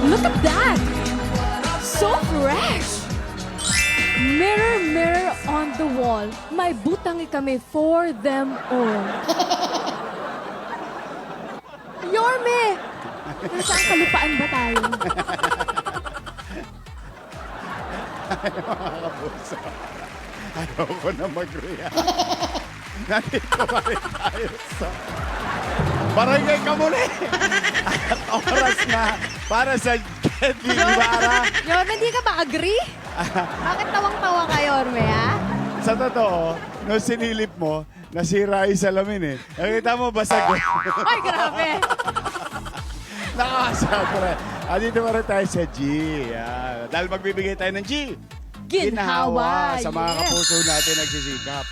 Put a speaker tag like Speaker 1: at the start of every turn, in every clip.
Speaker 1: Look at that! So fresh! Mirror, mirror on the wall, may butangi kami for them all. Yorme! Nasaan kalupaan ba tayo?
Speaker 2: Mga kapuso, ayaw ko na mag-react. Nandito pa rin tayo sa Barangay Kamuli. At oras na para sa Deadly Ibarra.
Speaker 1: Yorme, hindi ka ba agree? Bakit tawang-tawa ka, Yorme, ha?
Speaker 2: Sa totoo, nung sinilip mo, nasira yung salamin eh. Nakita mo, basag.
Speaker 1: Ay, grabe!
Speaker 2: Nakakasabra. Dito pa rin tayo sa G. Yan. Dahil magbibigay tayo ng G.
Speaker 1: Ginhawa,
Speaker 2: Sa mga
Speaker 1: yes.
Speaker 2: kapuso natin nagsisikap.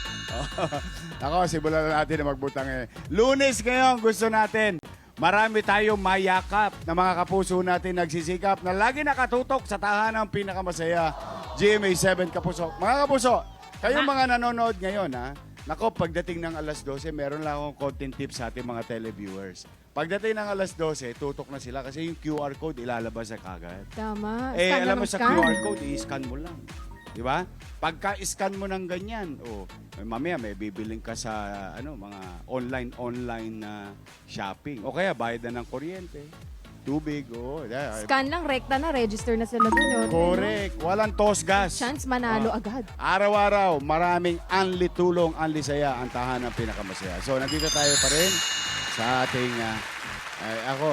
Speaker 2: Ako, simulan na natin na magbutang eh. Lunes ngayon, gusto natin. Marami tayong mayakap na mga kapuso natin nagsisikap na lagi nakatutok sa tahanang pinakamasaya. GMA 7 Kapuso. Mga kapuso, kayong mga nanonood ngayon, ha? Nako, pagdating ng alas 12, meron lang akong content tips sa ating mga televiewers. Pagdating ng alas 12, tutok na sila kasi yung QR code ilalabas na kagad.
Speaker 1: Tama.
Speaker 2: Eh,
Speaker 1: Scan na
Speaker 2: alam mo
Speaker 1: ng
Speaker 2: sa
Speaker 1: scan.
Speaker 2: QR code, i-scan mo lang. Di ba? Pagka-scan mo ng ganyan, mamaya may bibiling ka sa mga online na shopping. O kaya bayad na ng kuryente, tubig,
Speaker 1: Scan lang, rekta na, register na sila doon. Yorme, no?
Speaker 2: Correct. Walang tosgas.
Speaker 1: Chance manalo agad.
Speaker 2: Araw-araw, maraming anli tulong, anli saya, ang tahanan ng pinakamasaya. So, nandito tayo pa rin sa ating, ako,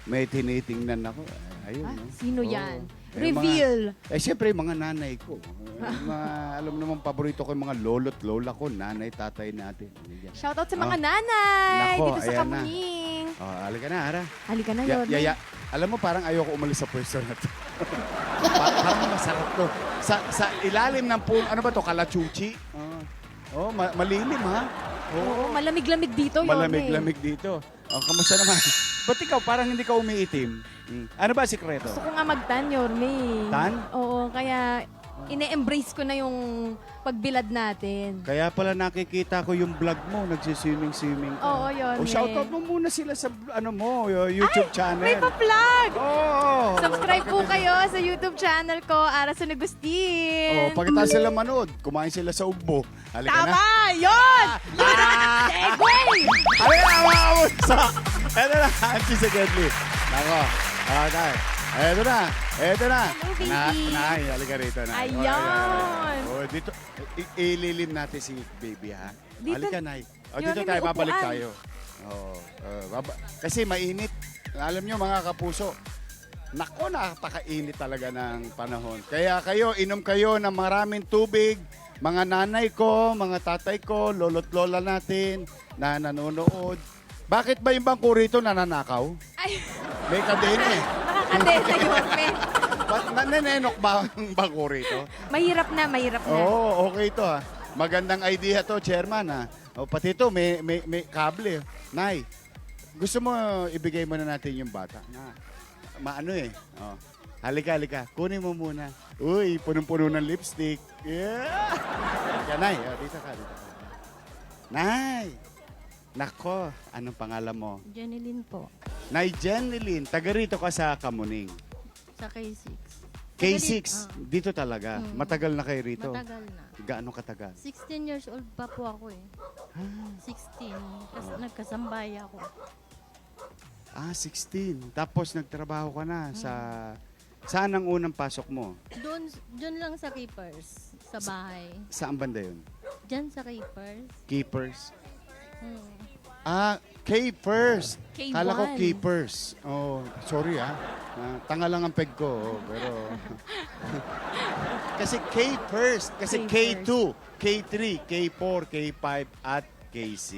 Speaker 2: may tinitingnan ako. Ayun.
Speaker 1: Ah,
Speaker 2: no?
Speaker 1: sino
Speaker 2: Oo.
Speaker 1: yan?
Speaker 2: Eh,
Speaker 1: Reveal.
Speaker 2: Siyempre, mga nanay ko. Alam naman, paborito ko yung mga lolo't lola ko, nanay, tatay natin. Yan.
Speaker 1: Shoutout sa
Speaker 2: Oh.
Speaker 1: mga nanay
Speaker 2: Nako,
Speaker 1: dito sa
Speaker 2: ayan na.
Speaker 1: Kamuning.
Speaker 2: Halika na, Ara.
Speaker 1: Halika na, Yorme.
Speaker 2: Alam mo, parang ayoko umalis sa pwesto na to. Parang masarap to. Sa ilalim ng puno, ano ba to, kalachuchi? Malilim, ha?
Speaker 1: Oo, malamig-lamig dito, Yorme.
Speaker 2: Malamig-lamig dito. Kamusta naman? Ba't ikaw, parang hindi ka umiitim? Ano ba sikreto?
Speaker 1: Gusto ko nga mag-tan, Yorme.
Speaker 2: Tan?
Speaker 1: Oo, kaya ine-embrace ko na yung pagbilad natin.
Speaker 2: Kaya pala nakikita ko yung vlog mo, nagsiswimming-swimming ka.
Speaker 1: Oo, Yorme.
Speaker 2: Shoutout mo muna sila sa YouTube channel.
Speaker 1: May pa-plug!
Speaker 2: Oo!
Speaker 1: Subscribe po kayo sa YouTube channel ko, Ara Sunugustin.
Speaker 2: Pagkatapos sila manood, kumain sila sa ugbo. Halika na.
Speaker 1: Tama! Yun! Yun ang segue!
Speaker 2: Halika na, mga kamusta! Eto na, Auntie si Deadly. Nako. Okay. Eto na.
Speaker 1: Hello, baby.
Speaker 2: Nay, halika rito na.
Speaker 1: Ayan.
Speaker 2: Dito, ililim natin si baby, ha?
Speaker 1: Dito-
Speaker 2: Halika, Nay.
Speaker 1: Yun,
Speaker 2: Dito
Speaker 1: may
Speaker 2: tayo, babalik
Speaker 1: upuan.
Speaker 2: tayo. Kasi mainit. Alam nyo, mga kapuso, nako, napakainit talaga ng panahon. Kaya kayo, inom kayo ng maraming tubig. Mga nanay ko, mga tatay ko, lolo't lola natin na nanonood. Bakit ba yung bangko rito nananakaw?
Speaker 1: Ay,
Speaker 2: May kadena eh.
Speaker 1: nakakadena, Yorme.
Speaker 2: Nanenenok ba ang bangko rito?
Speaker 1: Mahirap na, mahirap na.
Speaker 2: Oo, okay ito ha. Magandang idea to, chairman ha. Pati ito, may kable. Nay, gusto mo ibigay mo na natin yung bata? Maano eh. Halika. Kunin mo muna. Uy, punong-puno ng lipstick. Yeah! Halika, Nay. Dito ka. Nay! Nako, anong pangalan mo?
Speaker 3: Jeneline po,
Speaker 2: Nay Jeneline, taga rito ka sa Kamuning.
Speaker 3: sa K6.
Speaker 2: K6,
Speaker 3: Ah,
Speaker 2: dito talaga. Matagal na kayo rito.
Speaker 3: matagal na.
Speaker 2: Gaano katagal?
Speaker 3: 16 years old pa po ako eh. 16. Kasi nagkasambay ako.
Speaker 2: 16. Tapos nagtrabaho ka na sa... Saan ang unang pasok mo?
Speaker 3: Doon lang sa Keepers, sa bahay.
Speaker 2: Saan banda yun?
Speaker 3: Diyan sa Keepers.
Speaker 2: Keepers?
Speaker 3: Hmm.
Speaker 2: K-First.
Speaker 1: K1.
Speaker 2: Kala ko Keepers. Sorry tanga lang ang peg ko. Pero... kasi K-First. Kasi
Speaker 1: K-First.
Speaker 2: K2, K3, K4, K5, at K6.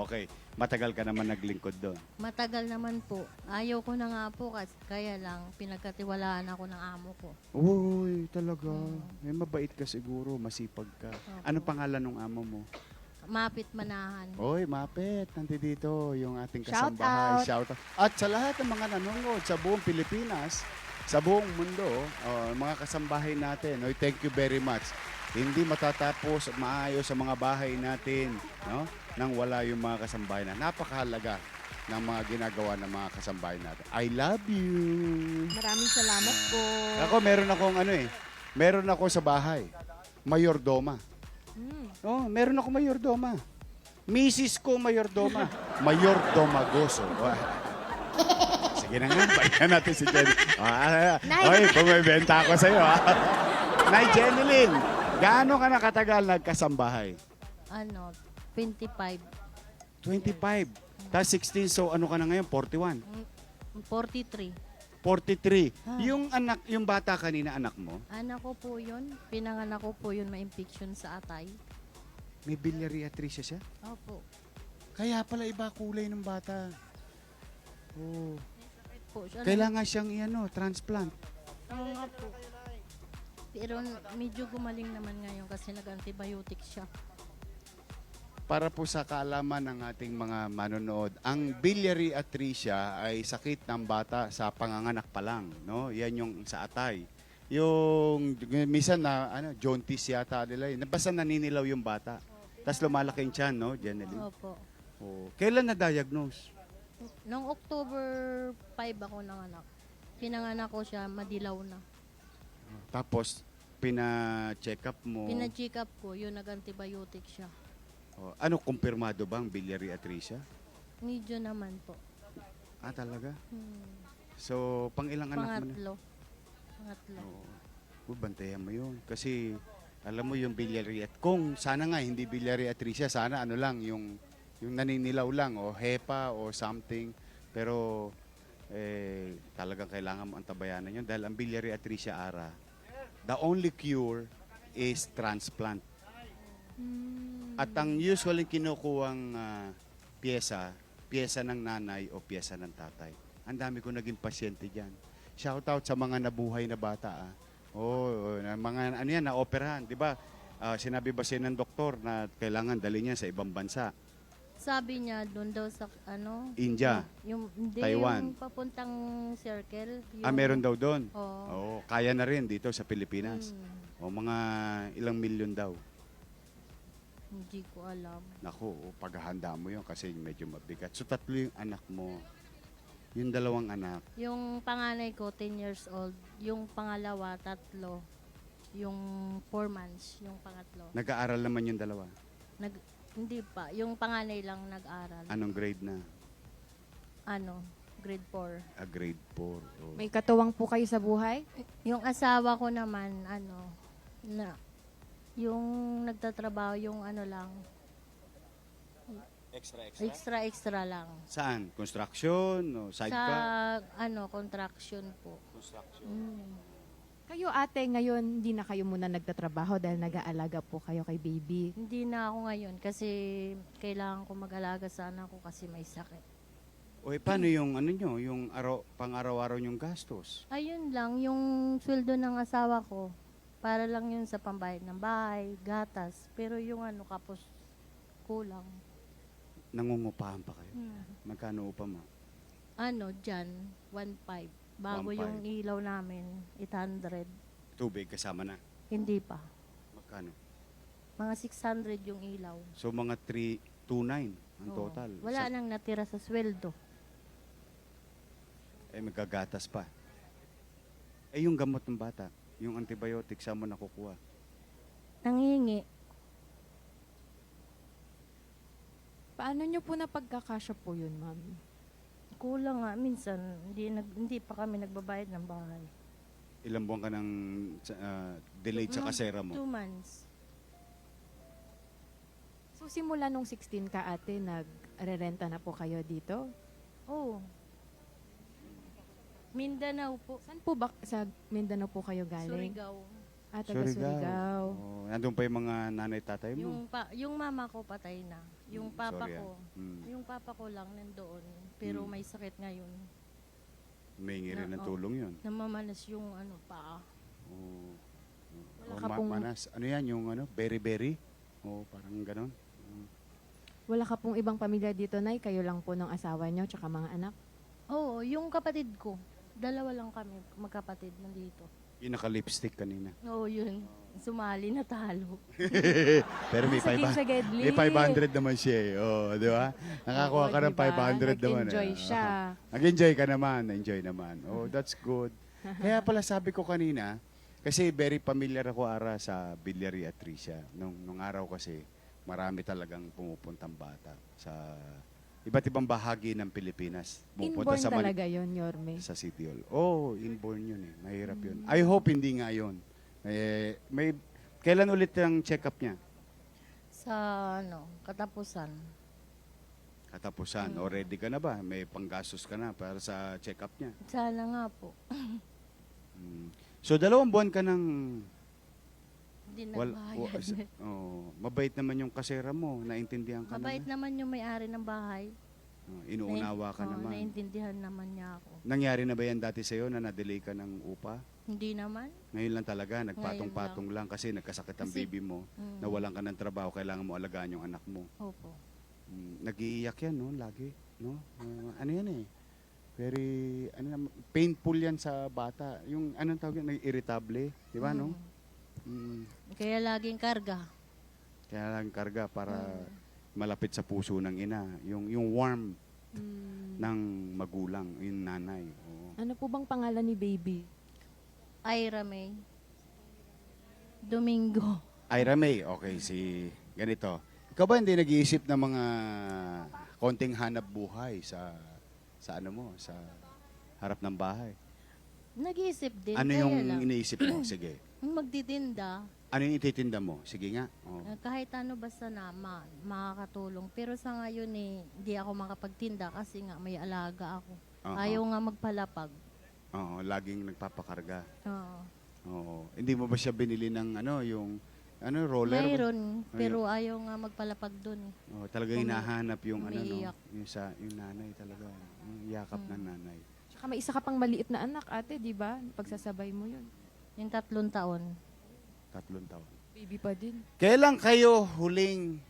Speaker 2: Okay. Matagal ka naman naglingkod doon.
Speaker 3: Matagal naman po. Ayaw ko na nga po kasi kaya lang pinagkatiwalaan ako ng amo ko.
Speaker 2: Uy, talaga. Mabait ka siguro. Masipag ka.
Speaker 3: Opo.
Speaker 2: Ano pangalan ng amo mo?
Speaker 3: Mapit Manahan.
Speaker 2: Oy, Mapet, nandito yung ating
Speaker 1: Shout
Speaker 2: kasambahay.
Speaker 1: out.
Speaker 2: Shout out. At sa lahat ng mga nanonood sa buong Pilipinas, sa buong mundo, mga kasambahay natin, thank you very much. Hindi matatapos at maayos sa mga bahay natin, no? Nang wala yung mga kasambahay na. Napakahalaga ng mga ginagawa ng mga kasambahay natin. I love you.
Speaker 1: Maraming salamat po.
Speaker 2: Ako, meron ako sa bahay. Mayordoma. Oh, meron ako mayordoma. Misis ko mayordoma. Mayordoma Goso. Sige na nga, bayan natin si Jenny. Oy, bumibenta ako sa'yo. Nay Jenilyn, gaano ka nakatagal nagkasambahay?
Speaker 3: 25.
Speaker 2: 25. Tapos 16, so ano ka na ngayon? 41.
Speaker 3: 43.
Speaker 2: 43. Yung bata kanina, anak mo,
Speaker 3: Anak ko po yun. Pinanganak ko po yun ma-infection sa atay.
Speaker 2: may biliary atresia siya?
Speaker 3: Opo.
Speaker 2: Kaya pala iba kulay ng bata. Oh.
Speaker 3: Po, siya
Speaker 2: Kailangan siyang transplant.
Speaker 3: Oo nga po. Pero medyo gumaling naman ngayon kasi nag-antibiotic siya.
Speaker 2: Para po sa kaalaman ng ating mga manonood, ang biliary atresia ay sakit ng bata sa panganganak pa lang, no? Yan yung sa atay. Yung minsan na jaundice yata nila, basta naninilaw yung bata. Tapos lumalaki yung tiyan, no, Jenny?
Speaker 3: Opo.
Speaker 2: Oh. Kailan na-diagnose?
Speaker 3: Noong October 5 ako nanganak. Pinanganak ko siya, madilaw na.
Speaker 2: Tapos pina-check up mo.
Speaker 3: Pina-check up ko, yun nag-antibiotic siya.
Speaker 2: Oh, ano, kumpirmado ba ang biliary atresia?
Speaker 3: Medyo naman po.
Speaker 2: Talaga? So, pang ilang anak mo na?
Speaker 3: Pangatlo. Pangatlo.
Speaker 2: Oo. Bantayan mo yun. Kasi, alam mo yung biliary kung sana nga hindi biliary atresia, sana yung naninilaw lang o hepa o something. Pero, talagang kailangan mo antabayanan yun dahil ang biliary atresia ara, the only cure is transplant. At ang usually kinukuhang pyesa ng nanay o pyesa ng tatay. Ang dami ko naging pasyente dyan. Shout out sa mga nabuhay na bata. Mga na-operahan. Di ba? Sinabi ba siya ng doktor na kailangan dali niya sa ibang bansa?
Speaker 3: Sabi niya, doon daw sa,
Speaker 2: India,
Speaker 3: hindi,
Speaker 2: Taiwan.
Speaker 3: yung papuntang circle.
Speaker 2: Meron daw doon?
Speaker 3: Oo.
Speaker 2: Kaya na rin dito sa Pilipinas. Mga ilang milyon daw.
Speaker 3: Hindi ko alam.
Speaker 2: Naku, paghahanda mo yun kasi medyo mabigat. So, 3 yung anak mo. Yung 2 anak.
Speaker 3: Yung panganay ko, 10 years old. Yung pangalawa, 3. Yung 4 months, yung pangatlo.
Speaker 2: Nag-aaral naman yung 2.
Speaker 3: Hindi pa. Yung panganay lang nag-aral.
Speaker 2: Anong grade na?
Speaker 3: Grade 4.
Speaker 2: Grade 4. Oh.
Speaker 1: May katuwang po kayo sa buhay?
Speaker 3: Yung asawa ko naman, yung nagtatrabaho, yung lang. Extra lang.
Speaker 2: Saan? Construction? O
Speaker 3: Sa,
Speaker 2: sidecar?
Speaker 3: contraction po.
Speaker 2: Construction.
Speaker 1: Kayo ate, ngayon hindi na kayo muna nagtatrabaho dahil nag-aalaga po kayo kay baby.
Speaker 3: Hindi na ako ngayon kasi kailangan ko mag-alaga sa anak ko kasi may sakit.
Speaker 2: Paano yung yung pang-araw-araw yung gastos?
Speaker 3: Ayun lang, yung sweldo ng asawa ko, para lang yun sa pambayad ng bahay, gatas. Pero yung kapos kulang.
Speaker 2: Nangungupahan pa kayo? Magkano upa mo?
Speaker 3: Dyan, 1.5. Bago
Speaker 2: 1.5.
Speaker 3: yung ilaw namin, 800.
Speaker 2: Tubig kasama na?
Speaker 3: Hindi pa.
Speaker 2: Magkano?
Speaker 3: Mga 600 yung ilaw.
Speaker 2: So mga 329 ang
Speaker 3: Oo.
Speaker 2: total.
Speaker 3: Wala nang natira sa sweldo.
Speaker 2: Magkagatas pa. Yung gamot ng bata, yung antibiotic, saan mo nakukuha?
Speaker 3: Nangingi.
Speaker 1: Paano nyo po napagkakasya po yun, ma'am?
Speaker 3: Kulang nga. Minsan, hindi pa kami nagbabayad ng bahay.
Speaker 2: Ilang buwan ka ng delayed sa kasera mo?
Speaker 3: 2 months.
Speaker 1: So simula nung 16 ka ate, nag-rerenta na po kayo dito?
Speaker 3: Oo. Mindanao po.
Speaker 1: Saan po ba sa Mindanao po kayo galing?
Speaker 3: Surigao.
Speaker 1: Taga Surigao.
Speaker 2: Nandun pa yung mga nanay-tatay mo?
Speaker 3: Yung mama ko patay na. Yung papa
Speaker 2: sorry,
Speaker 3: ko. Yung papa ko lang nandoon. Pero may sakit ngayon.
Speaker 2: May rin ng
Speaker 3: Oo.
Speaker 2: tulong yun.
Speaker 3: Namamanas yung paa.
Speaker 2: Oh.
Speaker 1: Wala ka pong-
Speaker 2: Manas. Ano yan? Yung berry-berry? Parang ganon.
Speaker 1: Wala ka pong ibang pamilya dito, Nay? Kayo lang po ng asawa nyo tsaka mga anak?
Speaker 3: Oo, yung kapatid ko. 2 lang kami, magkapatid nandito.
Speaker 2: Yung naka-lipstick kanina.
Speaker 3: Oo, yun. sumali na talo.
Speaker 2: Pero may
Speaker 1: Sa game
Speaker 2: 500.
Speaker 1: sa Gedli.
Speaker 2: May 500 naman siya eh. Oh, di ba? Nakakuha
Speaker 1: Oo,
Speaker 2: ka ng
Speaker 1: diba?
Speaker 2: 500 naman.
Speaker 1: Nag-enjoy
Speaker 2: eh.
Speaker 1: siya.
Speaker 2: Nag-enjoy ka naman. Enjoy naman. Oh, that's good. Kaya pala sabi ko kanina, kasi very familiar ako, Ara, sa Biliaria Tricia. Nung araw kasi, marami talagang pumupuntang bata sa iba't ibang bahagi ng Pilipinas. Pumupunta
Speaker 1: Inborn
Speaker 2: sa
Speaker 1: talaga yun, Yorme.
Speaker 2: sa City Hall. Oh, inborn yun eh. Mahirap yun. I hope hindi nga yun. Kailan ulit ang check-up niya?
Speaker 3: Sa katapusan.
Speaker 2: Katapusan. O ready ka na ba? May panggastos ka na para sa check-up niya.
Speaker 3: Sana nga po.
Speaker 2: So, 2 buwan ka ng...
Speaker 3: Hindi
Speaker 2: Wal,
Speaker 3: nagbayad.
Speaker 2: mabait naman yung kasera mo. Naintindihan ka
Speaker 3: Mabait naman yung may-ari ng bahay.
Speaker 2: inuunawa ka naman.
Speaker 3: Naintindihan naman niya ako.
Speaker 2: Nangyari na ba yan dati sa'yo na na-delay ka ng upa?
Speaker 3: Hindi naman.
Speaker 2: Ngayon lang talaga, nagpatong-patong lang kasi nagkasakit ang
Speaker 3: Kasi-
Speaker 2: baby mo, nawalan ka ng trabaho, kailangan mo alagaan yung anak mo.
Speaker 3: Opo.
Speaker 2: Nag-iiyak yan, no? Lagi, no? Ano yan eh? Very, painful yan sa bata. Yung, anong tawag yan? Irritable, di ba, no?
Speaker 3: Kaya laging karga.
Speaker 2: Kaya lang karga para malapit sa puso ng ina. Yung warm ng magulang, yung nanay. Oo.
Speaker 1: Ano po bang pangalan ni baby?
Speaker 3: Ira May. Domingo.
Speaker 2: Ira May, okay, ganito. Ikaw ba hindi nag-iisip ng mga konting hanap buhay sa ano mo, sa harap ng bahay?
Speaker 3: Nag-iisip din.
Speaker 2: Ano
Speaker 3: kaya
Speaker 2: yung
Speaker 3: lang.
Speaker 2: iniisip mo? Sige.
Speaker 3: Yung magtitinda,
Speaker 2: Ano yung ititinda mo? Sige nga. Oh.
Speaker 3: kahit ano basta na makakatulong. Pero sa ngayon hindi ako makapagtinda kasi nga may alaga ako.
Speaker 2: Oo.
Speaker 3: Ayaw nga magpalapag.
Speaker 2: Oo, laging nagpapakarga.
Speaker 3: Oo.
Speaker 2: Oo. Hindi mo ba siya binili ng roller?
Speaker 3: Mayroon, pero ayaw nga magpalapag doon.
Speaker 2: Oh, talagang hinahanap yung
Speaker 3: umiiyak.
Speaker 2: yung nanay talaga. Yung yakap ng nanay.
Speaker 1: Tsaka may isa ka pang maliit na anak, ate, di ba? Pagsasabay mo yun.
Speaker 3: Yung 3 taon.
Speaker 2: 3 taon.
Speaker 1: Baby pa din.
Speaker 2: Kailan kayo huling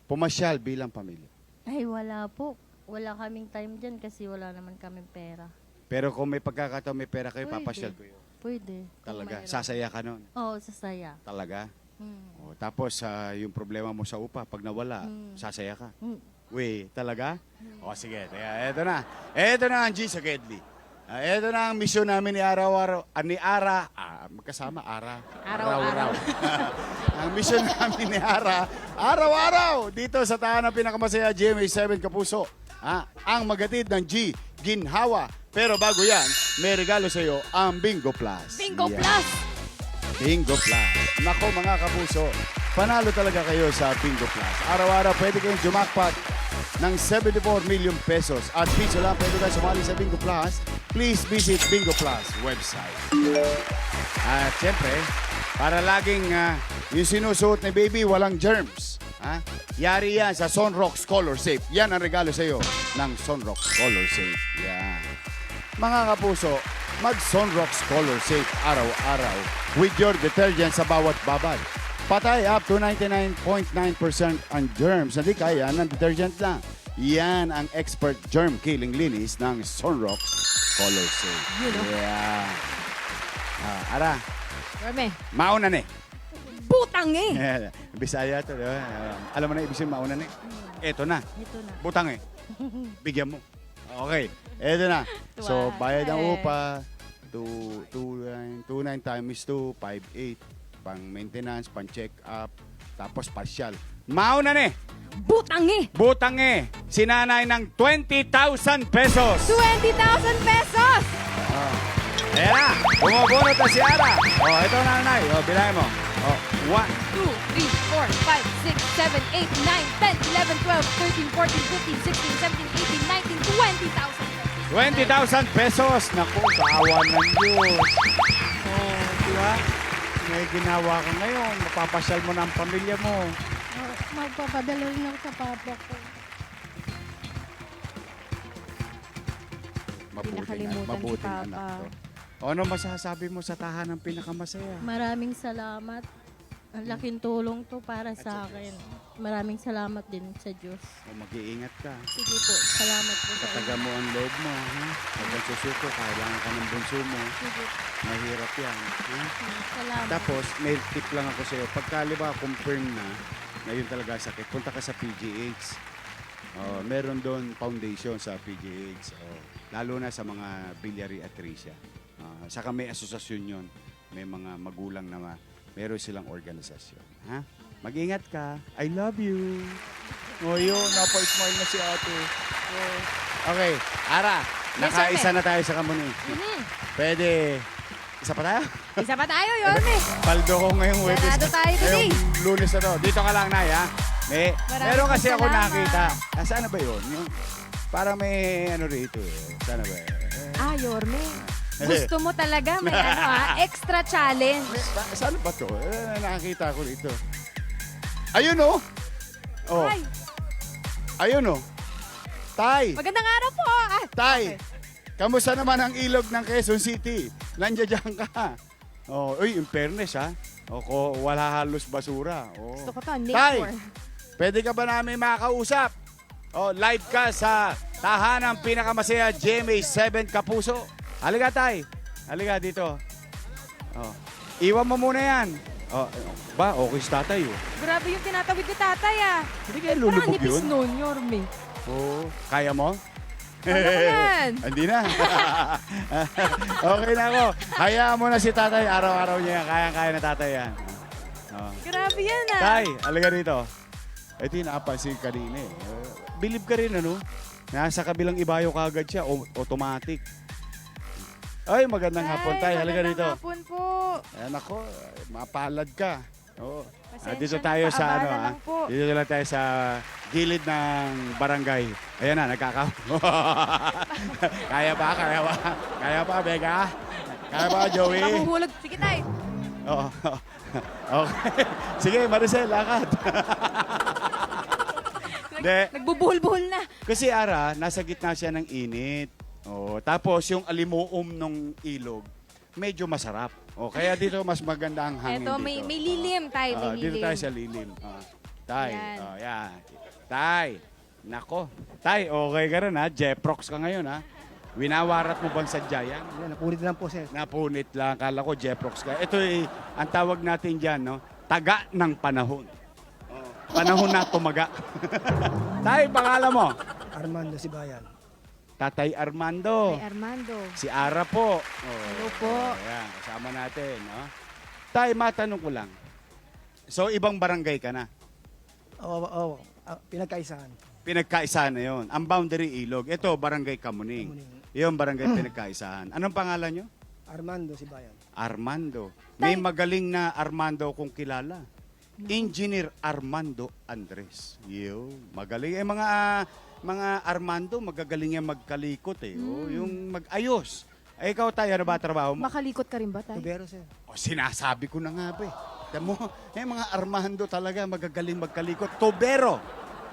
Speaker 2: pumasyal bilang pamilya?
Speaker 3: Ay, wala po. Wala kaming time dyan kasi wala naman kaming pera.
Speaker 2: Pero kung may pagkakataon, may pera kayo,
Speaker 3: Pwede.
Speaker 2: papasyal ko yun.
Speaker 3: Pwede.
Speaker 2: Talaga.
Speaker 3: Kung mayroon.
Speaker 2: Sasaya ka nun.
Speaker 3: Oo, sasaya.
Speaker 2: Talaga.
Speaker 3: Hmm.
Speaker 2: O, tapos, yung problema mo sa upa, pag nawala, sasaya ka. Wait, talaga? O, sige. Kaya, eto na. Eto na ang G sa Gedli. Eto na ang misyon namin ni Ara. Magkasama, Ara.
Speaker 1: Araw-araw.
Speaker 2: Ang misyon namin ni Ara, araw-araw, dito sa tahanan ng pinakamasaya, GMA 7 Kapuso. Ang magatid ng G, Ginhawa. Pero bago yan, may regalo sa iyo ang Bingo Plus.
Speaker 1: Bingo
Speaker 2: Yeah.
Speaker 1: Plus!
Speaker 2: Bingo Plus. Nako mga kapuso, panalo talaga kayo sa Bingo Plus. Araw-araw pwede kayong jumakpat ng 74 million pesos. At piso lang pwede kayo sumali sa Bingo Plus. Please visit Bingo Plus website. At siyempre, para laging yung sinusuot ni baby walang germs. Yari yan sa Sunrocks Color Safe. Yan ang regalo sa iyo ng Sunrocks Color Safe. Yan. Mga kapuso, mag-Sunrocks Color Safe araw-araw with your detergent sa bawat babad. Patay up to 99.9% ang germs na di kaya ng detergent lang. Yan ang expert germ-killing linis ng Sunrocks Color Safe. Yeah. Ara,
Speaker 1: Yorme,
Speaker 2: mauna ni.
Speaker 1: butang eh!
Speaker 2: Bisaya to. Alam mo na ibig sabihin mauna ni. Eto na.
Speaker 3: Ito na.
Speaker 2: Butang eh. Bigyan mo. Okay. Eto na. So, bayad ang upa. 29 times 2, 5,800. Pang maintenance, pang check up. Tapos partial. Mauna ni.
Speaker 1: Butang eh!
Speaker 2: Butang eh. Sinanay ng 20,000 pesos.
Speaker 1: 20,000 pesos!
Speaker 2: Ayan na. Bumubunot na si Ara. Ito na, nanay. Bilangin mo. 1,
Speaker 1: 2, 3, 4, 5, 6, 7, 8, 9, 10, 11, 12, 13, 14, 15, 16, 17, 18, 19, 20,000 pesos.
Speaker 2: 20,000 pesos. Naku, kaawa ng Diyos. Di ba? May ginawa ka ngayon. Mapapasyal mo na ang pamilya mo.
Speaker 3: Magpapadala rin ako sa papa ko.
Speaker 1: Pinakalimutan si
Speaker 2: Mabuting
Speaker 1: Papa.
Speaker 2: anak to. Ano masasabi mo sa tahanang pinakamasaya?
Speaker 3: Maraming salamat Ang laking tulong to para sa akin. Maraming salamat din sa Diyos.
Speaker 2: Mag-iingat ka.
Speaker 3: Sige po, salamat po sa inyo.
Speaker 2: Kataga mo ang loob mo. Ha? Huwag kang susuko. Kailangan ka ng bunso mo.
Speaker 3: Sige,
Speaker 2: Mahirap yan. Ha?
Speaker 3: salamat.
Speaker 2: Tapos, may tip lang ako sa'yo. Pagka, confirm na yun talaga sakit, punta ka sa PGH. Meron doon foundation sa PGH. Lalo na sa mga biliary atresia. Saka may asosasyon yun. May mga magulang na meron silang organisasyon. Ha? Mag-ingat ka. I love you. Yun. Napa-smile na si ate. Okay. Ara, nakaisa na tayo sa Kamuning. Pwede. Isa pa tayo?
Speaker 1: Isa pa tayo, Yorme.
Speaker 2: Paldo ko ngayong Webes.
Speaker 1: Sarado tayo today.
Speaker 2: Ngayong Lunes na to. Dito ka lang, Nay, ha? Meron kasi ako
Speaker 1: salamat.
Speaker 2: nakita. Saan na ba yun? Parang may rito eh. Saan na ba?
Speaker 1: Yorme. Gusto mo talaga, may extra challenge.
Speaker 2: Saan ba to? Nakakita ko dito. Ayun, oh.
Speaker 1: Ay,
Speaker 2: Ayun, oh. Tay.
Speaker 1: magandang araw po.
Speaker 2: Tay. Kamusta naman ang ilog ng Quezon City? Nandiyan ka. In fairness, ha? Wala halos basura.
Speaker 1: Gusto ko to,
Speaker 2: Tay,
Speaker 1: nature.
Speaker 2: pwede ka ba namin makakausap? Live ka sa tahanang pinakamasaya GMA 7 Kapuso. Halika, Tay. Halika dito. Iwan mo muna yan. Okay si tatay, oh.
Speaker 1: Grabe yung tinatawid ni tatay,
Speaker 2: Hindi kaya
Speaker 1: Parang
Speaker 2: lulubog
Speaker 1: nipis
Speaker 2: yun?
Speaker 1: nun, Yorme.
Speaker 2: Kaya mo?
Speaker 1: Ano ko yan?
Speaker 2: Hindi na. Okay na ako. Hayaan mo na si tatay. Araw-araw niya yan. Kaya-kaya na tatay yan.
Speaker 1: Grabe yan,
Speaker 2: Tay, alaga rito. Ito yung nakapansin kanina eh. Believe ka rin, ano? Nasa kabilang ibayo ka agad siya. Automatic. Ay, magandang hapon, Tay. Alaga rito.
Speaker 1: Magandang hapon po.
Speaker 2: Ayan ako, mapalad ka.
Speaker 1: Pasensya
Speaker 2: Dito
Speaker 1: na,
Speaker 2: tayo sa
Speaker 1: paabala lang po.
Speaker 2: Dito lang tayo sa gilid ng barangay. Ayan na, nagkakaw. Kaya ba? Kaya ba, Bega? Kaya ba, Joey?
Speaker 1: Mahuhulog. Sige, tay.
Speaker 2: Oo. Okay. Sige, Maricel, lakad. Hindi.
Speaker 1: Nagbubuhol-buhol na.
Speaker 2: Kasi Ara, nasa gitna siya ng init. Tapos yung alimuom ng ilog, medyo masarap. Kaya dito mas maganda ang hangin
Speaker 1: Eto,
Speaker 2: dito.
Speaker 1: may lilim, tay. May lilim.
Speaker 2: Dito tayo sa lilim. Tay,
Speaker 1: Yan.
Speaker 2: yan. Tay, nako. Tay, okay ka rin ha? Jeprox ka ngayon ha? Winawarat mo bang sadya yan?
Speaker 4: Napunit lang po, sir.
Speaker 2: Napunit lang. Kala ko Jeprox ka. Ito ang tawag natin dyan, no? Taga ng panahon. Panahon na tumaga. Tay, pangalan mo?
Speaker 4: Armando Sibayan.
Speaker 2: Tatay Armando.
Speaker 1: Tay Armando.
Speaker 2: Si Ara po.
Speaker 1: Hello po.
Speaker 2: Ayan, kasama natin. No? Tay, matanong ko lang. So, ibang barangay ka na?
Speaker 4: Pinagkaisahan.
Speaker 2: Pinagkaisahan na yun. Ang boundary ilog. Ito, barangay Kamuning.
Speaker 4: Kamuning.
Speaker 2: Yung barangay pinagkaisahan. Anong pangalan nyo?
Speaker 4: Armando Sibayan.
Speaker 2: Armando. May magaling na Armando kung kilala. Engineer Armando Andres. Magaling. Mga Armando, magagaling yan magkalikot eh. Yung mag-ayos. Ikaw tayo, ano ba trabaho mo?
Speaker 1: Makalikot ka rin ba, tay?
Speaker 4: Tubero, sir.
Speaker 2: Sinasabi ko na nga ba eh. Tamo, mga Armando talaga magagaling magkalikot. Tobero.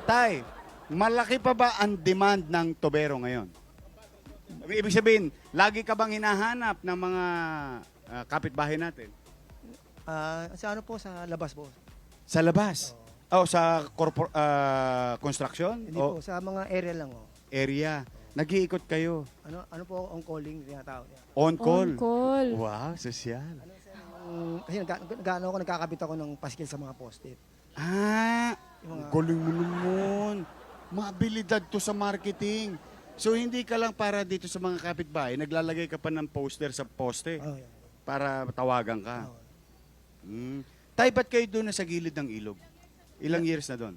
Speaker 2: Tay, malaki pa ba ang demand ng tobero ngayon? Ibig sabihin, lagi ka bang hinahanap ng mga kapitbahay natin?
Speaker 4: Sa ano po, sa labas po.
Speaker 2: Sa labas? Sa construction?
Speaker 4: Hindi po, sa mga area lang.
Speaker 2: Area. Nag-iikot kayo.
Speaker 4: Ano po ang calling tinatawag.
Speaker 2: On call.
Speaker 1: On call.
Speaker 2: Wow, sosyal.
Speaker 4: Kasi nagkakabit ako ng paskil sa mga post-it. Yung mga-
Speaker 2: Galing mo naman. Mabilidad to sa marketing. So, hindi ka lang para dito sa mga kapitbahay, naglalagay ka pa ng poster sa poste
Speaker 4: Yan.
Speaker 2: para tawagan ka.
Speaker 4: Oo.
Speaker 2: Tay, ba't kayo doon na sa gilid ng ilog? Ilang years na doon?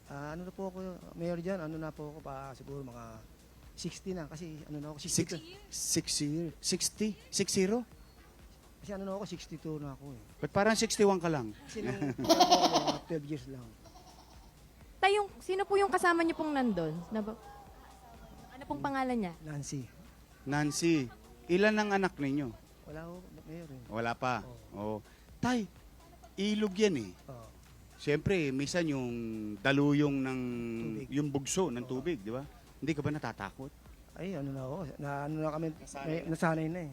Speaker 4: Ano na po ako, mayor dyan, ano na po ako pa siguro mga 60 na. Kasi ano na ako, 62.
Speaker 2: 6 years? 60? 6-0?
Speaker 4: Kasi ano na ako, 62 na ako eh.
Speaker 2: Ba't parang 61 ka lang?
Speaker 4: Kasi nung mga 12 years lang.
Speaker 1: Tay, sino po yung kasama niyo pong nandun? Ano pong pangalan niya?
Speaker 4: Nancy.
Speaker 2: Nancy, ilan ang anak ninyo?
Speaker 4: Wala ako, mayor eh.
Speaker 2: Wala pa. Tay, ilog yan eh.
Speaker 4: Oo.
Speaker 2: Siyempre, minsan yung daluyong ng
Speaker 4: Tubig.
Speaker 2: yung bugso ng tubig, di ba? Hindi ka ba natatakot?
Speaker 4: Ay, ano na ako, ano na kami, nasanay na eh.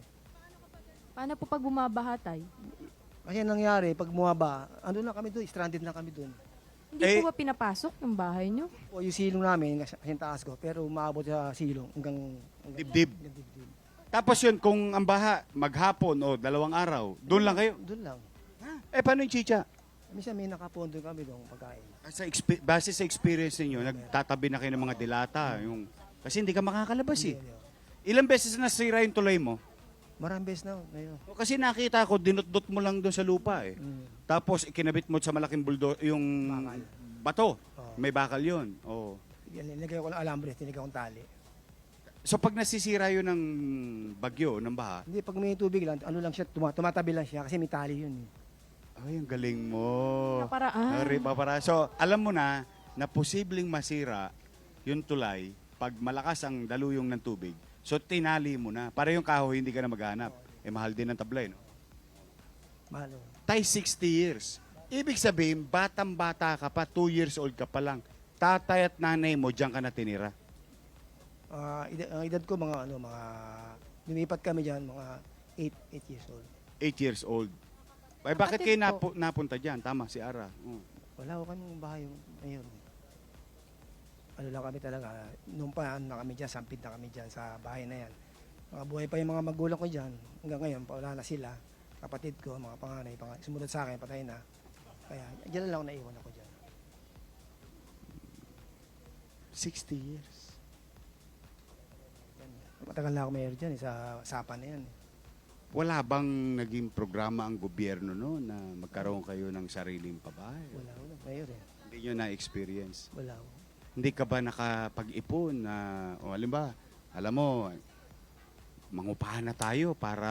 Speaker 1: Paano po pag bumabaha, tay?
Speaker 4: Kasi ang nangyari, pag bumaba, ano na kami doon, stranded na kami doon.
Speaker 1: Hindi
Speaker 2: Eh,
Speaker 1: po ba pinapasok yung bahay nyo?
Speaker 4: O yung silong namin, kasi yung taas ko, pero umabot sa silong hanggang
Speaker 2: Dibdib.
Speaker 4: hanggang dibdib.
Speaker 2: Tapos yun, kung ang baha, maghapon o 2 araw, doon lang kayo.
Speaker 4: Doon lang.
Speaker 2: Paano yung chicha?
Speaker 4: Minsan may nakapondo kami doon pagkain.
Speaker 2: Base sa experience ninyo, nagtatabi na kayo ng mga dilata. Kasi hindi ka makakalabas eh. Ilang beses nasira yung tulay mo?
Speaker 4: Maraming beses na ngayon.
Speaker 2: Kasi nakita ko, dinutdot mo lang doon sa lupa eh. Tapos ikinabit mo sa malaking yung
Speaker 4: Bakal.
Speaker 2: bato.
Speaker 4: Oo.
Speaker 2: May bakal yun. Oh.
Speaker 4: Nilagay ko lang alambre, tinigay kong tali.
Speaker 2: So pag nasisira yun ng bagyo, ng baha,
Speaker 4: Hindi, pag may tubig lang, ano lang siya, tumatabi lang siya kasi may tali yun.
Speaker 2: ay, ang galing mo.
Speaker 1: Naparaan.
Speaker 2: So, alam mo na posibleng masira yung tulay pag malakas ang daluyong ng tubig. So, tinali mo na. Para yung kahoy, hindi ka na maghanap. Mahal din ang tablay, no?
Speaker 4: Mahal.
Speaker 2: Tay, 60 years. Ibig sabihin, batang-bata ka pa, 2 years old ka pa lang. Tatay at nanay mo, diyan ka na tinira.
Speaker 4: Ang edad ko, mga lumipat kami dyan, mga 8 years old.
Speaker 2: 8 years old. Ay, bakit
Speaker 1: Kapatid
Speaker 2: kayo
Speaker 1: ko.
Speaker 2: napunta dyan? Tama, si Ara.
Speaker 4: Wala ko kaming bahay ngayon. Ano lang kami talaga, noong pa na kami dyan, sampid na kami dyan sa bahay na yan. Mga buhay pa yung mga magulang ko dyan, hanggang ngayon, wala na sila. Kapatid ko, mga panganay, sumunod sa akin, patay na. Kaya, dyan lang ako naiwan ako dyan.
Speaker 2: 60 years.
Speaker 4: Yan. Matagal na ako mayor dyan, sa Sapa na yan.
Speaker 2: Wala bang naging programa ang gobyerno no na magkaroon kayo ng sariling pabahay?
Speaker 4: Wala ko na, mayor eh.
Speaker 2: Hindi nyo na-experience.
Speaker 4: Wala ko.
Speaker 2: Hindi ka ba nakapag-ipon na, o halimbawa, alam mo, mangupahan na tayo para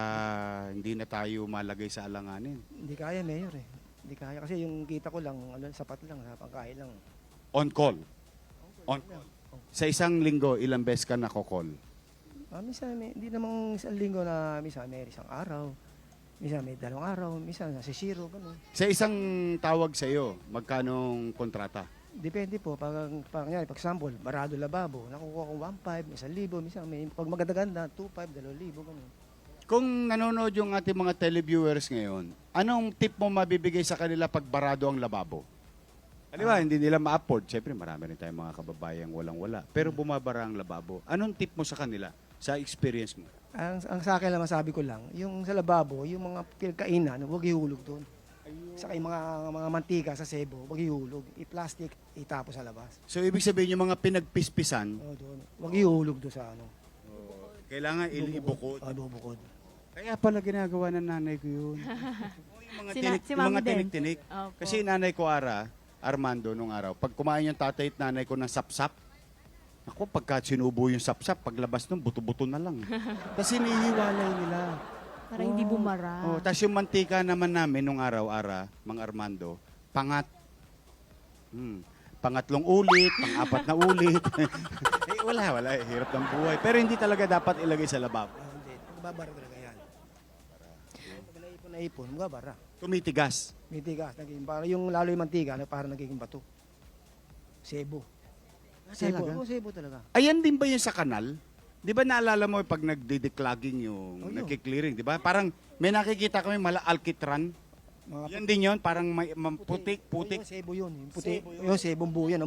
Speaker 2: hindi na tayo malagay sa alanganin?
Speaker 4: Hindi kaya, mayor eh. Hindi kaya kasi yung kita ko lang, sapat lang, pangkain lang.
Speaker 2: On call. On call. Sa isang linggo, ilang beses ka nako-call?
Speaker 4: Minsan, hindi namang isang linggo na minsan may isang araw. Minsan may 2 araw, minsan nasa 0, gano'n.
Speaker 2: Sa isang tawag sa iyo, magkanong kontrata?
Speaker 4: Depende po, pag example, barado lababo, nakukuha ko 1.5, 1,000, minsan may, pag maganda-ganda, 2.5, 2,000, gano'n.
Speaker 2: Kung nanonood yung ating mga televiewers ngayon, anong tip mo mabibigay sa kanila pag barado ang lababo? Halimbawa, hindi nila ma-afford. Siyempre, marami rin tayong mga kababayang walang-wala. Pero bumabara ang lababo. Anong tip mo sa kanila sa experience mo?
Speaker 4: Ang sa akin lang, masabi ko lang, yung sa lababo, yung mga pinagkainan, huwag ihulog doon. Saka yung mga mantika sa sebo, huwag ihulog. I-plastic, itapos sa labas.
Speaker 2: So, ibig sabihin yung mga pinagpispisan,
Speaker 4: O, doon. Huwag ihulog doon sa ano.
Speaker 2: kailangan ibukod.
Speaker 4: Bubukod.
Speaker 2: Kaya pala ginagawa ng nanay ko yun. Yung mga,
Speaker 1: Si
Speaker 2: yung
Speaker 1: Mami
Speaker 2: mga
Speaker 1: din.
Speaker 2: tinik-tinik.
Speaker 1: Opo.
Speaker 2: Kasi nanay ko, Armando, nung araw, pag kumain yung tatay at nanay ko ng sapsap, ako, pagka sinubo yung sapsap, paglabas nun, buto-buto na lang. Kasi nihiwalay nila.
Speaker 1: Para hindi bumara.
Speaker 2: Oh, tapos yung mantika naman namin nung araw, Mang Armando, pangat. Pangatlong ulit, pang-apat na ulit. Wala. Hirap ng buhay. Pero hindi talaga dapat ilagay sa lababo.
Speaker 4: Hindi, magbabara talaga yan. Pag naipon, magbabara.
Speaker 2: Tumitigas.
Speaker 4: May tigas, para yung lalo yung mantika, parang nagiging bato. Sebo. Sebo,
Speaker 2: talaga?
Speaker 4: sebo talaga.
Speaker 2: Ayan din ba yun sa kanal? Di ba naalala mo pag nagdideclogging yung
Speaker 4: Oo, yun.
Speaker 2: nagki-clearing, di ba? Parang may nakikita kami alkitran.
Speaker 4: Mga
Speaker 2: Yan din yun, parang may putik.
Speaker 4: Yung sebo yun. Yung puti.
Speaker 2: Sebo
Speaker 4: Yung sebong buo yan.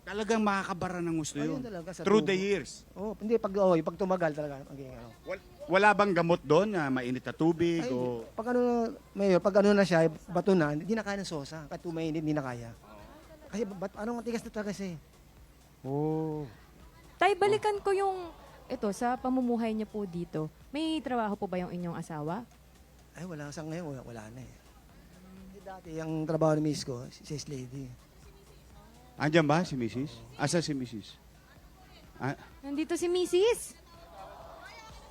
Speaker 2: Talagang makakabara ng gusto
Speaker 4: Ayun
Speaker 2: yun.
Speaker 4: talaga sa
Speaker 2: Through
Speaker 4: tubo.
Speaker 2: the years.
Speaker 4: Hindi, pag tumagal talaga. Okay, ano.
Speaker 2: Wala bang gamot doon na mainit na tubig?
Speaker 4: Ay,
Speaker 2: O...
Speaker 4: pag ano, mayor, pag ano na siya, bato na, hindi na kaya ng sosa. Kahit tumainit, hindi na kaya. Kasi anong matigas na talaga siya eh.
Speaker 2: Oh.
Speaker 1: Tay, balikan ko yung, ito, sa pamumuhay niya po dito. May trabaho po ba yung inyong asawa?
Speaker 4: Ay, wala sa ngayon, wala na eh. Dati, ang trabaho ni Miss ko, si Sis Lady.
Speaker 2: Andiyan ba si Mrs.? Asa si Mrs.? Ah,
Speaker 1: Nandito si Mrs.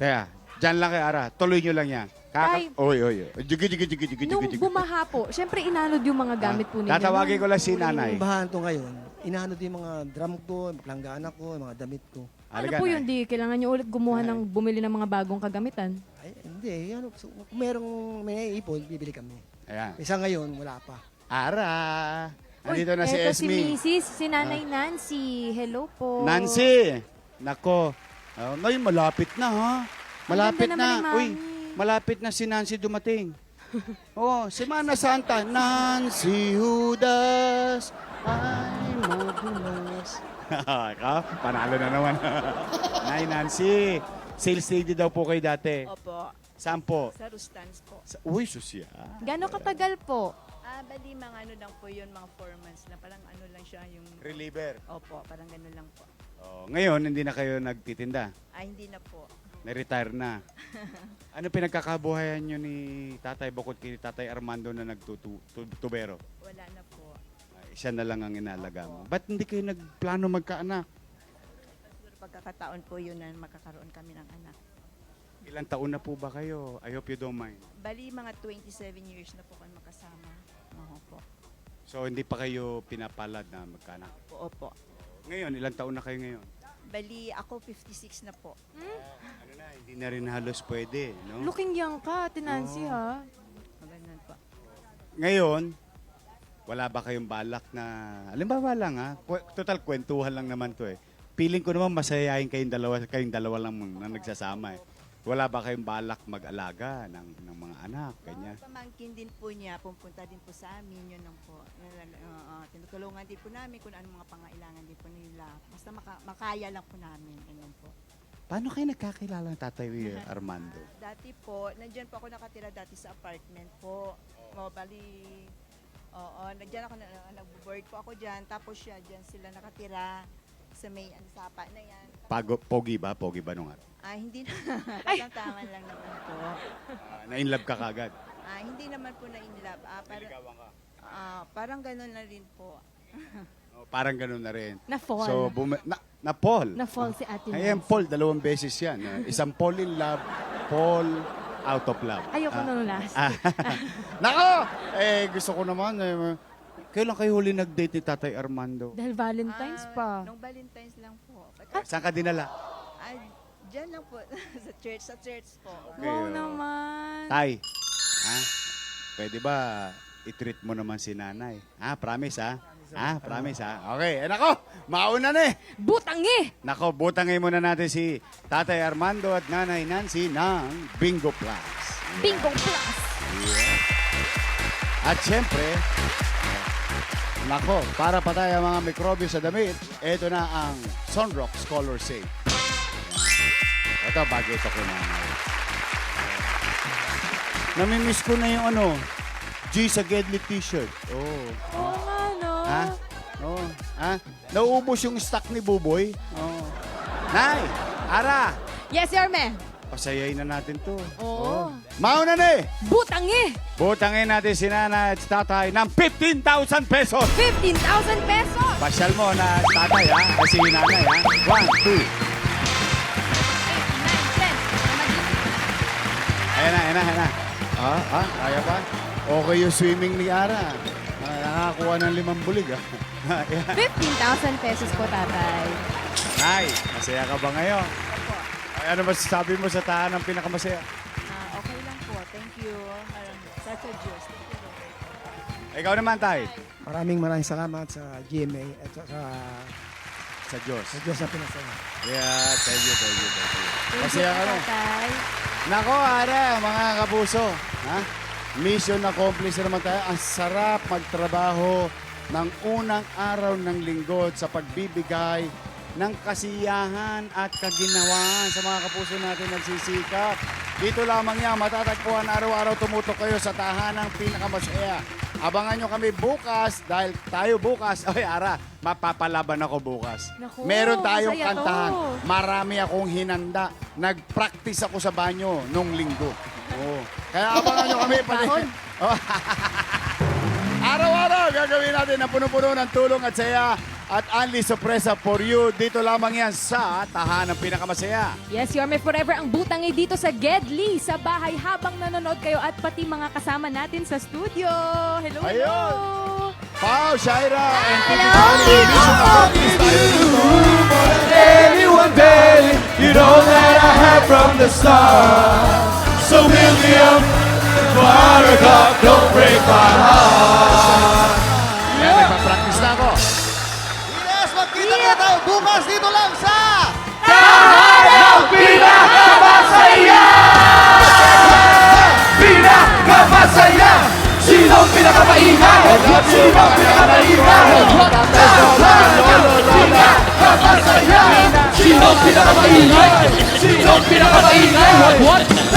Speaker 2: kaya, dyan lang kay Ara. Tuloy nyo lang yan.
Speaker 1: Tay.
Speaker 2: Oy. Jigi.
Speaker 1: Nung bumaha po, syempre inanod yung mga gamit po ninyo.
Speaker 2: Tatawagin ko lang si nanay.
Speaker 4: Yung bahan to ngayon, inahanod yung mga drum ko, planggana ko, yung mga damit ko.
Speaker 1: Ano
Speaker 2: Halika,
Speaker 1: po
Speaker 2: Nay.
Speaker 1: yun? Di kailangan nyo ulit gumawa ng bumili ng mga bagong kagamitan.
Speaker 4: Ay, hindi. Ano, so, kung may ipon, bibili kami.
Speaker 2: Ayan.
Speaker 4: Isa ngayon, wala pa.
Speaker 2: Ara. Andito na si
Speaker 1: eto
Speaker 2: Esme.
Speaker 1: si Mrs. Si Nanay Nancy. Hello po.
Speaker 2: Nancy. Nako. Ngayon malapit na ha. Malapit
Speaker 1: Ang ganda naman
Speaker 2: na.
Speaker 1: ni
Speaker 2: Uy,
Speaker 1: Mami.
Speaker 2: malapit na si Nancy dumating. Oh, Semana Santa. Nancy Judas ay madulas. Panalo na naman. Nay, Nancy. Sales lady daw po kayo dati.
Speaker 5: Opo,
Speaker 2: Saan po?
Speaker 5: sa Rustans po.
Speaker 2: Uy, susya.
Speaker 1: Gano'ng katagal po?
Speaker 5: Bali mga ano lang po yun, mga 4 months na parang ano lang siya yung...
Speaker 2: Reliever.
Speaker 5: Opo, parang gano'n lang po.
Speaker 2: Oh, ngayon, hindi na kayo nagtitinda.
Speaker 5: Hindi na po.
Speaker 2: Na-retire na. Ano pinagkakabuhayan nyo ni Tatay bukod kay Tatay Armando na nagtutubero?
Speaker 5: Wala na po.
Speaker 2: Siya na lang ang inalaga mo. Ba't hindi kayo nagplano magkaanak?
Speaker 5: Siguro pagkakataon po yun na makakaroon kami ng anak.
Speaker 2: Ilang taon na po ba kayo? I hope you don't mind.
Speaker 5: Bali mga 27 years na po kami makasama. Oo po.
Speaker 2: So, hindi pa kayo pinapalad na magkaanak?
Speaker 5: Opo.
Speaker 2: Ngayon, ilang taon na kayo ngayon?
Speaker 5: Bali ako 56 na po.
Speaker 2: Ano na, hindi na rin halos pwede, no?
Speaker 1: Looking young ka, Tinansi, ha?
Speaker 5: Ganun po.
Speaker 2: Ngayon, wala ba kayong balak na, halimbawa lang ha, total kwentuhan lang naman to eh. Feeling ko naman masayahin kayong dalawa lang na nagsasama eh. Wala ba kayong balak mag-alaga ng mga anak, ganyan?
Speaker 5: Mga pamangkin din po niya, pupunta din po sa amin, yun lang po. Tinutulungan din po namin kung anong mga pangailangan din po nila. Basta makaya lang po namin, ganyan po.
Speaker 2: Paano kayo nagkakilala ng Tatay Armando?
Speaker 5: Dati po, nandyan po ako nakatira dati sa apartment po. Bali, nandyan ako, nag-board po ako dyan. Tapos siya, dyan sila nakatira sa may sapa na yan.
Speaker 2: Pogi ba? Pogi ba nung araw?
Speaker 5: Hindi na. Taman lang naman po.
Speaker 2: Na-inlove ka kagad?
Speaker 5: Hindi naman po na-inlove.
Speaker 2: Niligawan ka?
Speaker 5: Parang gano'n na rin po.
Speaker 2: Oh, parang ganun na rin.
Speaker 1: Na-fall.
Speaker 2: So, na-fall.
Speaker 1: Na-fall si Ate
Speaker 2: Ayan,
Speaker 1: Nancy.
Speaker 2: Paul, 2 beses yan. Isang Paul in love, Paul out of love.
Speaker 1: Ayoko nung last.
Speaker 2: Nako! Gusto ko naman. Kailan kayo huli nag-date ni Tatay Armando?
Speaker 1: Dahil Valentine's pa.
Speaker 5: Nung Valentine's lang po.
Speaker 2: Saan ka dinala?
Speaker 5: Diyan lang po. Sa church po.
Speaker 2: Okay,
Speaker 1: Wow
Speaker 2: oh.
Speaker 1: naman.
Speaker 2: Tay, pwede ba i-treat mo naman si nanay? Promise Promise Okay, nako, mauna na eh.
Speaker 1: Butangi!
Speaker 2: Nako, butangin muna natin si Tatay Armando at Nanay Nancy ng Bingo Plus.
Speaker 1: Bingo Plus!
Speaker 2: At syempre, nako, para patay ang mga mikrobyo sa damit, ito na ang Sunrocks Color Safe. Ito, bagay ito ko nanay. Namimiss ko na yung G sa Gedli t-shirt. Oh.
Speaker 1: Oo nga, no?
Speaker 2: Oh. Nauubos yung stock ni Buboy. Oh. Nay, Ara,
Speaker 1: Yes, Yorme.
Speaker 2: pasayayin na natin to.
Speaker 1: Oo.
Speaker 2: Mauna na eh.
Speaker 1: Butangi!
Speaker 2: Butangin natin si Nanay at si Tatay ng 15,000 pesos.
Speaker 1: 15,000 pesos!
Speaker 2: Pasyal mo na Tatay kasi Nanay 1, 2.
Speaker 1: 9, 10.
Speaker 2: Ayan na. Kaya pa? Okay yung swimming ni Ara. Nakakuha ng 5 bulig
Speaker 1: 15,000 pesos po, tatay.
Speaker 2: Nay, masaya ka ba ngayon?
Speaker 5: Opo.
Speaker 2: Ay, ano masasabi mo sa tahanang pinakamasaya?
Speaker 5: Okay lang po. Thank you. Such a Diyos. Thank you, Lord.
Speaker 2: Ikaw naman, Tay.
Speaker 4: Maraming salamat sa GMA at
Speaker 2: Sa Diyos.
Speaker 4: sa Diyos na pinasaya.
Speaker 2: Yeah, thank you. Masaya ka rin.
Speaker 1: Tatay.
Speaker 2: Nako, Ara, mga kapuso. Mission accomplished na naman tayo. Ang sarap magtrabaho ng unang araw ng linggo sa pagbibigay ng kasiyahan at kaginawaan sa mga kapuso natin nagsisikap. Dito lamang yan, matatagpuan araw-araw tumutok kayo sa tahanang pinakamasaya. Abangan nyo kami bukas dahil tayo bukas, Ara, mapapalaban ako bukas.
Speaker 1: Naku,
Speaker 2: Meron tayong
Speaker 1: masaya to.
Speaker 2: kantahan. Marami akong hinanda. Nag-practice ako sa banyo nung linggo. Oo. Kaya abangan nyo kami.
Speaker 1: Kahon.
Speaker 2: Araw-araw gagawin natin na puno-puno ng tulong at saya at only sorpresa for you. Dito lamang yan sa Tahanang Pinakamasaya.
Speaker 1: Yes, Yorme, forever ang butangi dito sa Gedli, sa bahay habang nanonood kayo at pati mga kasama natin sa studio. Hello, hello.
Speaker 2: Ayun. Pao, Shaira, and
Speaker 1: Hello.
Speaker 6: Anyone, baby, you know that I have from the start. So build me up, fire o'clock, don't break my heart.
Speaker 2: Yan, nagpa-practice na ako.
Speaker 6: Yes, magkita tayo bukas dito lang sa
Speaker 2: Tahanang
Speaker 6: Pinakamasaya! Pinakamasaya! masaya? Sinong pinakamaingay? Sinong pinakamaingay? Pinakapasaya! Sinong pinakamaingay? Sinong pinakamaingay? What?